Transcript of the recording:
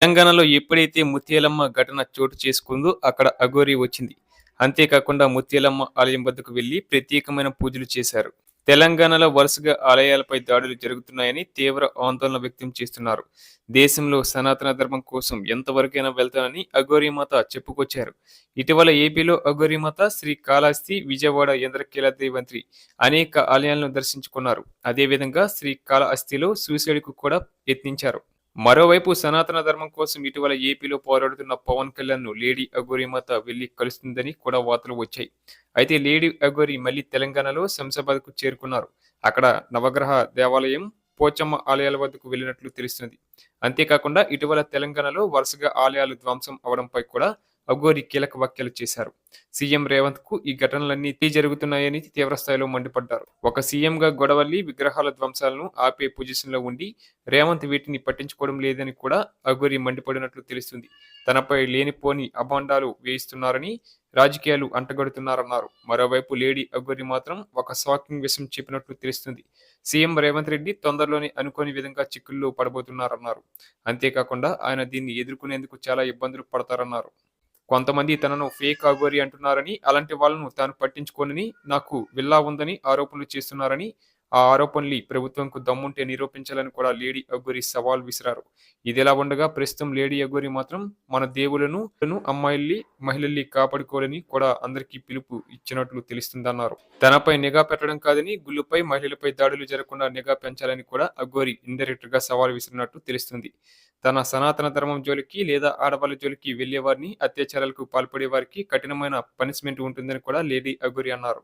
తెలంగాణలో ఎప్పుడైతే ముత్యాలమ్మ ఘటన చోటు చేసుకుందో అక్కడ అఘోరి వచ్చింది. అంతేకాకుండా ముత్యాలమ్మ ఆలయం వద్దకు వెళ్లి ప్రత్యేకమైన పూజలు చేశారు. తెలంగాణలో వరుసగా ఆలయాలపై దాడులు జరుగుతున్నాయని తీవ్ర ఆందోళన వ్యక్తం చేస్తున్నారు. దేశంలో సనాతన ధర్మం కోసం ఎంతవరకైనా వెళ్తానని అఘోరీమాత చెప్పుకొచ్చారు. ఇటీవల ఏపీలో అఘోరీమాత శ్రీ కాళహస్తి, విజయవాడ ఇంద్రకీలాద్రి వంటి అనేక ఆలయాలను దర్శించుకున్నారు. అదేవిధంగా శ్రీ కాళహస్తిలో సూసైడ్‌కు కూడా యత్నించారు. మరోవైపు సనాతన ధర్మం కోసం ఇటీవల ఏపీలో పోరాడుతున్న పవన్ కళ్యాణ్‌ను లేడీ అఘోరీమాత వెళ్లి కలుస్తుందని కూడా వార్తలు వచ్చాయి. అయితే లేడీ అఘోరి మళ్లీ తెలంగాణలో శంషాబాద్‌కు చేరుకున్నారు. అక్కడ నవగ్రహ దేవాలయం, పోచమ్మ ఆలయాల వద్దకు వెళ్లినట్లు తెలుస్తుంది. అంతేకాకుండా ఇటీవల తెలంగాణలో వరుసగా ఆలయాలు ధ్వంసం అవడంపై కూడా అఘోరి కీలక వ్యాఖ్యలు చేశారు. సీఎం రేవంత్‌కు ఈ ఘటనలన్నీ జరుగుతున్నాయని తీవ్రస్థాయిలో మండిపడ్డారు. ఒక సీఎంగా గొడవల్లి విగ్రహాల ధ్వంసాలను ఆపే పొజిషన్‌లో ఉండి రేవంత్ వీటిని పట్టించుకోవడం లేదని కూడా అఘోరి మండిపడినట్లు తెలుస్తుంది. తనపై లేనిపోని అభాండాలు వేయిస్తున్నారని, రాజకీయాలు అంటగడుతున్నారన్నారు. మరోవైపు లేడీ అఘోరి మాత్రం ఒక షాకింగ్ విషయం చెప్పినట్లు తెలుస్తుంది. సీఎం రేవంత్ రెడ్డి తొందరలోనే అనుకోని విధంగా చిక్కుల్లో పడబోతున్నారన్నారు. అంతేకాకుండా ఆయన దీన్ని ఎదుర్కొనేందుకు చాలా ఇబ్బందులు పడతారన్నారు. కొంతమంది తనను ఫేక్ అఘోరి అంటున్నారని, అలాంటి వాళ్ళను తాను పట్టించుకోనని, నాకు విల్లా ఉందని ఆరోపణలు చేస్తున్నారని, ఆ ఆరోపణలు ప్రభుత్వంకు దమ్ముంటే నిరూపించాలని కూడా లేడీ అఘోరి సవాల్ విసిరారు. ఇదిలా ఉండగా ప్రస్తుతం లేడీ అఘోరి మాత్రం మన దేవులను అమ్మాయిల్ని, మహిళల్ని కాపాడుకోవాలని కూడా అందరికీ పిలుపు ఇచ్చినట్లు తెలుస్తుందన్నారు. తనపై నిఘా పెట్టడం కాదని, గుళ్ళపై మహిళలపై దాడులు జరగకుండా నిఘా పెంచాలని కూడా అఘోరి ఇండైరెక్ట్ గా సవాల్ విసిరినట్టు తెలుస్తుంది. తన సనాతన ధర్మం జోలికి లేదా ఆడవాళ్ళ జోలికి వెళ్లే వారిని, అత్యాచారాలకు పాల్పడే వారికి కఠినమైన పనిష్మెంట్ ఉంటుందని కూడా లేడీ అఘోరి అన్నారు.